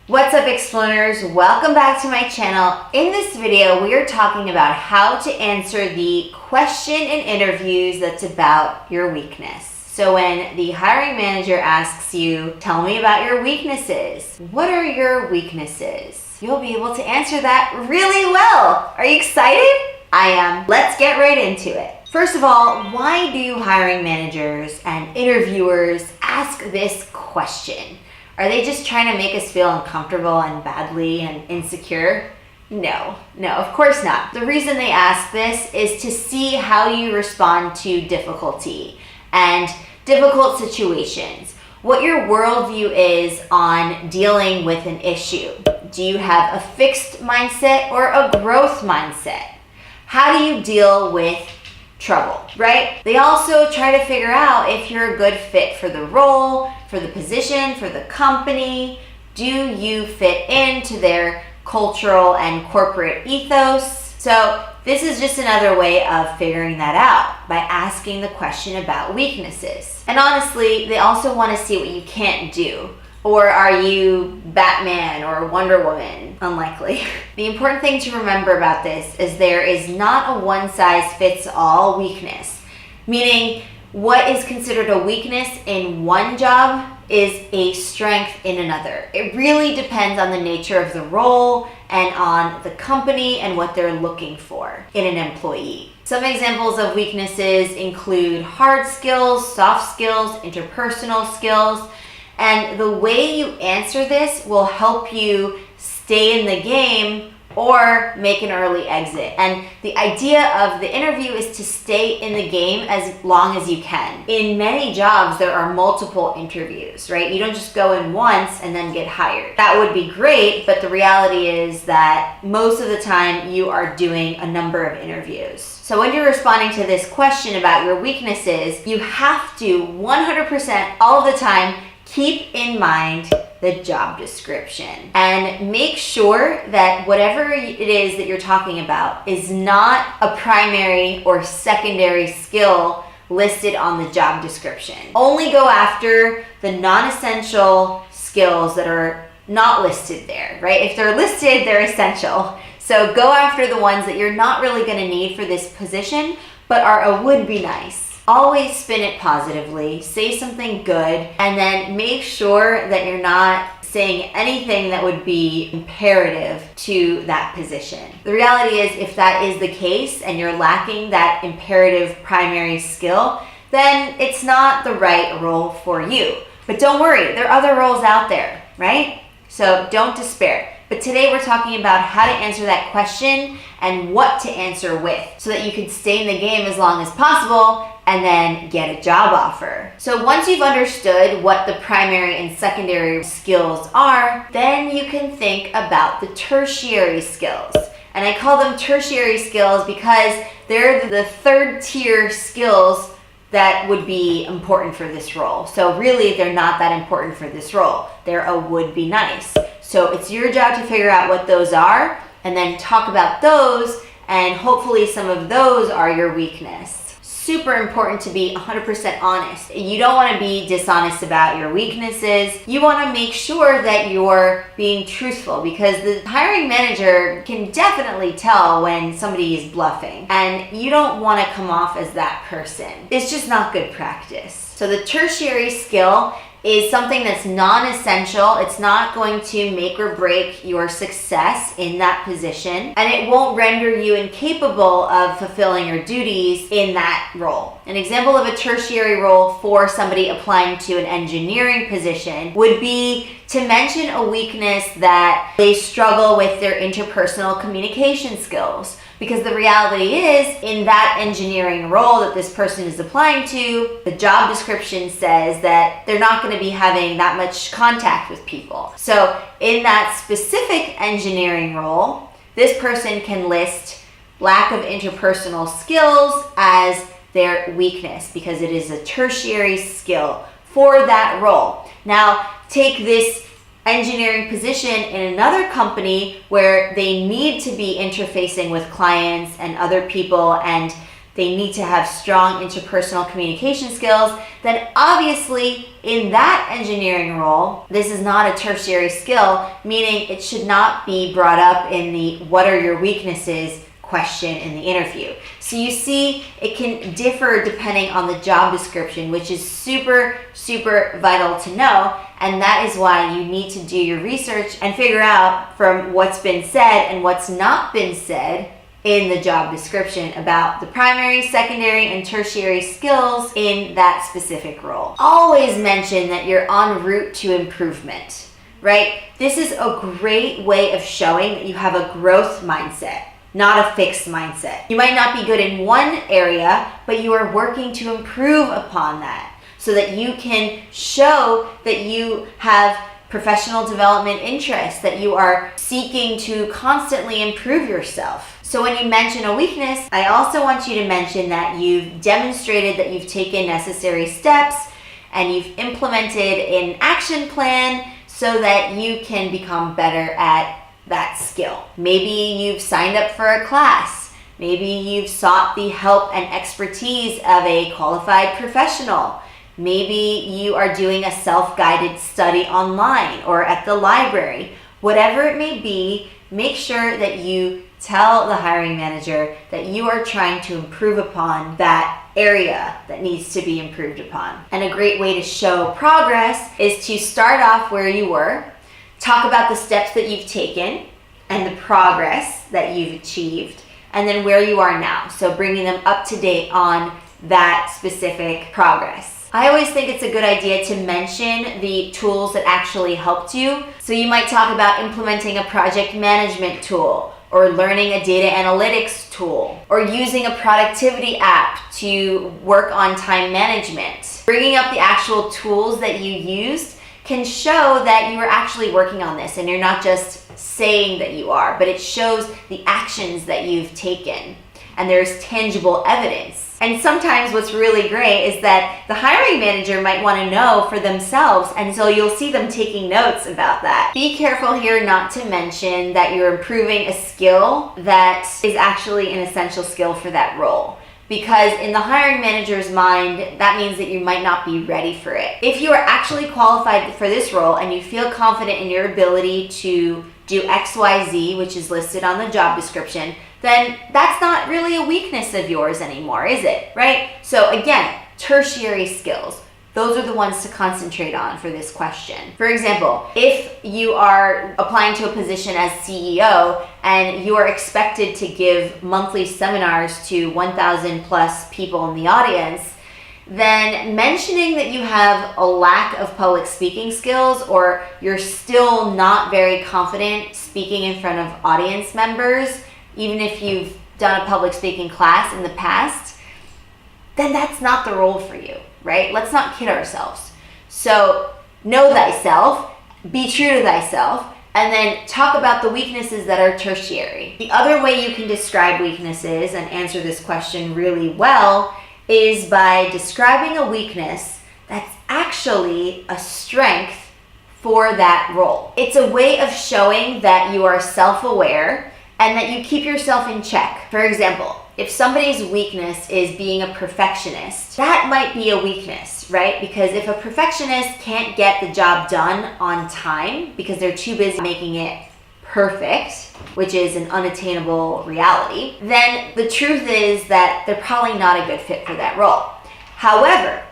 What's up, Explearners? Welcome back to my channel. In this video, we are talking about how to answer the question in interviews that's about your weakness. So when the hiring manager asks you, tell me about your weaknesses, what are your weaknesses? You'll be able to answer that really well. Are you excited? I am. Let's get right into it. First of all, why do hiring managers and interviewers ask this question? Are they just trying to make us feel uncomfortable and badly and insecure? No, of course not. The reason they ask this is to see how you respond to difficulty and difficult situations, what your worldview is on dealing with an issue. Do you have a fixed mindset or a growth mindset? How do you deal with trouble, right? They also try to figure out if you're a good fit for the role, for the position, for the company. Do you fit into their cultural and corporate ethos? So this is just another way of figuring that out by asking the question about weaknesses. And honestly, they also want to see what you can't do. Or are you Batman or Wonder Woman? Unlikely. The important thing to remember about this is there is not a one-size-fits-all weakness. Meaning, what is considered a weakness in one job is a strength in another. It really depends on the nature of the role and on the company and what they're looking for in an employee. Some examples of weaknesses include hard skills, soft skills, interpersonal skills. And the way you answer this will help you stay in the game or make an early exit. And the idea of the interview is to stay in the game as long as you can. In many jobs, there are multiple interviews, right? You don't just go in once and then get hired. That would be great, but the reality is that most of the time you are doing a number of interviews. So when you're responding to this question about your weaknesses, you have to 100% all of the time keep in mind the job description and make sure that whatever it is that you're talking about is not a primary or secondary skill listed on the job description. Only go after the non-essential skills that are not listed there, right? If they're listed, they're essential. So go after the ones that you're not really going to need for this position, but are a would be nice. Always spin it positively, say something good, and then make sure that you're not saying anything that would be imperative to that position. The reality is, if that is the case and you're lacking that imperative primary skill, then it's not the right role for you. But don't worry, there are other roles out there, right? So don't despair. But today we're talking about how to answer that question and what to answer with so that you can stay in the game as long as possible and then get a job offer. So once you've understood what the primary and secondary skills are, then you can think about the tertiary skills. And I call them tertiary skills because they're the third tier skills that would be important for this role. So really, they're not that important for this role. They're a would be nice. So it's your job to figure out what those are and then talk about those, and hopefully some of those are your weakness. Super important to be 100% honest. You don't want to be dishonest about your weaknesses. You want to make sure that you're being truthful, because the hiring manager can definitely tell when somebody is bluffing, and you don't want to come off as that person. It's just not good practice. So the tertiary skill is something that's non-essential. It's not going to make or break your success in that position, and it won't render you incapable of fulfilling your duties in that role. An example of a tertiary role for somebody applying to an engineering position would be to mention a weakness that they struggle with their interpersonal communication skills. Because the reality is, in that engineering role that this person is applying to, the job description says that they're not going to be having that much contact with people. So in that specific engineering role, this person can list lack of interpersonal skills as their weakness because it is a tertiary skill for that role. Now, take this engineering position in another company where they need to be interfacing with clients and other people, and they need to have strong interpersonal communication skills, then obviously in that engineering role, this is not a tertiary skill, meaning it should not be brought up in the what are your weaknesses question in the interview. So you see, it can differ depending on the job description, which is super, super vital to know. And that is why you need to do your research and figure out from what's been said and what's not been said in the job description about the primary, secondary, and tertiary skills in that specific role. Always mention that you're en route to improvement, right? This is a great way of showing that you have a growth mindset, not a fixed mindset. You might not be good in one area, but you are working to improve upon that so that you can show that you have professional development interests, that you are seeking to constantly improve yourself. So when you mention a weakness, I also want you to mention that you've demonstrated that you've taken necessary steps and you've implemented an action plan so that you can become better at that skill. Maybe you've signed up for a class. Maybe you've sought the help and expertise of a qualified professional. Maybe you are doing a self-guided study online or at the library. Whatever it may be, make sure that you tell the hiring manager that you are trying to improve upon that area that needs to be improved upon. And a great way to show progress is to start off where you were, talk about the steps that you've taken and the progress that you've achieved, and then where you are now. So bringing them up to date on that specific progress. I always think it's a good idea to mention the tools that actually helped you. So you might talk about implementing a project management tool, or learning a data analytics tool, or using a productivity app to work on time management. Bringing up the actual tools that you used can show that you are actually working on this and you're not just saying that you are, but it shows the actions that you've taken and there's tangible evidence. And sometimes what's really great is that the hiring manager might want to know for themselves, and so you'll see them taking notes about that. Be careful here not to mention that you're improving a skill that is actually an essential skill for that role, because in the hiring manager's mind, that means that you might not be ready for it. If you are actually qualified for this role and you feel confident in your ability to do XYZ, which is listed on the job description, then that's not really a weakness of yours anymore, is it? Right? So again, tertiary skills. Those are the ones to concentrate on for this question. For example, if you are applying to a position as CEO and you are expected to give monthly seminars to 1,000 plus people in the audience, then mentioning that you have a lack of public speaking skills or you're still not very confident speaking in front of audience members, even if you've done a public speaking class in the past, then that's not the role for you, right? Let's not kid ourselves. So know thyself, be true to thyself, and then talk about the weaknesses that are tertiary. The other way you can describe weaknesses and answer this question really well is by describing a weakness that's actually a strength for that role. It's a way of showing that you are self-aware and that you keep yourself in check. For example, if somebody's weakness is being a perfectionist, that might be a weakness, right? Because if a perfectionist can't get the job done on time because they're too busy making it perfect, which is an unattainable reality, then the truth is that they're probably not a good fit for that role. However,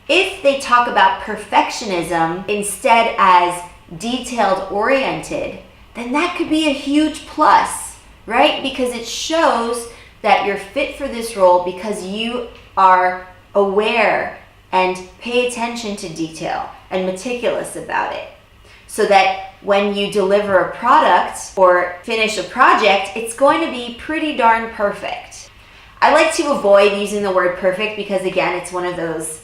if they talk about perfectionism instead as detailed oriented, then that could be a huge plus, right? Because it shows that you're fit for this role because you are aware and pay attention to detail and meticulous about it. So that when you deliver a product or finish a project, it's going to be pretty darn perfect. I like to avoid using the word perfect because, again, it's one of those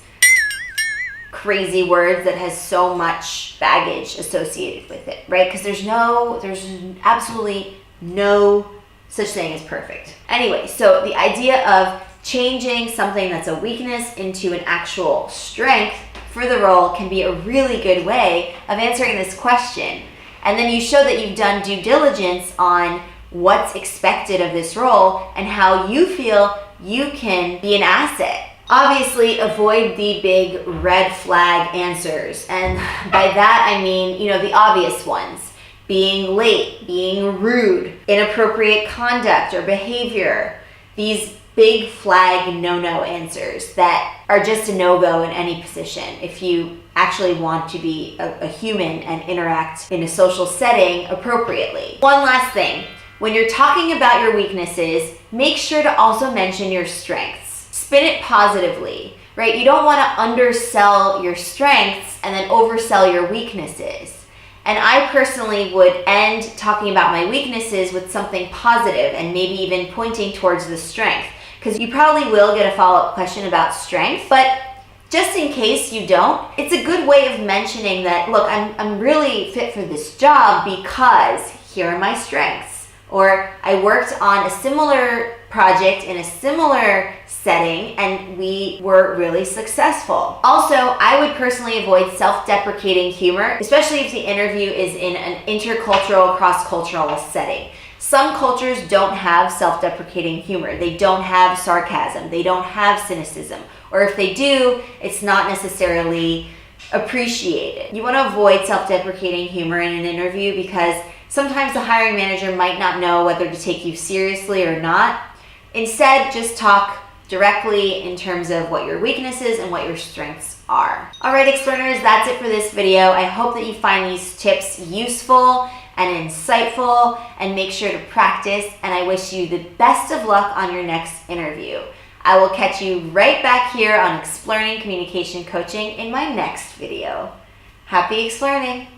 crazy words that has so much baggage associated with it, right? Because there's absolutely no such thing as perfect. Anyway, so the idea of changing something that's a weakness into an actual strength for the role can be a really good way of answering this question. And then you show that you've done due diligence on what's expected of this role and how you feel you can be an asset. Obviously, avoid the big red flag answers. And by that, I mean, the obvious ones. Being late, being rude, inappropriate conduct or behavior. These big flag no-no answers that are just a no-go in any position if you actually want to be a human and interact in a social setting appropriately. One last thing. When you're talking about your weaknesses, make sure to also mention your strengths. Spin it positively, right? You don't want to undersell your strengths and then oversell your weaknesses. And I personally would end talking about my weaknesses with something positive and maybe even pointing towards the strength, because you probably will get a follow-up question about strength, but just in case you don't, it's a good way of mentioning that, look, I'm really fit for this job because here are my strengths. Or I worked on a similar project in a similar setting and we were really successful. Also, I would personally avoid self-deprecating humor, especially if the interview is in an intercultural, cross-cultural setting. Some cultures don't have self-deprecating humor. They don't have sarcasm. They don't have cynicism. Or if they do, it's not necessarily appreciated. You want to avoid self-deprecating humor in an interview because sometimes the hiring manager might not know whether to take you seriously or not. Instead, just talk directly in terms of what your weaknesses and what your strengths are. All right, Explearners, that's it for this video. I hope that you find these tips useful and insightful, and make sure to practice, and I wish you the best of luck on your next interview. I will catch you right back here on Explearning Communication Coaching in my next video. Happy Explearning!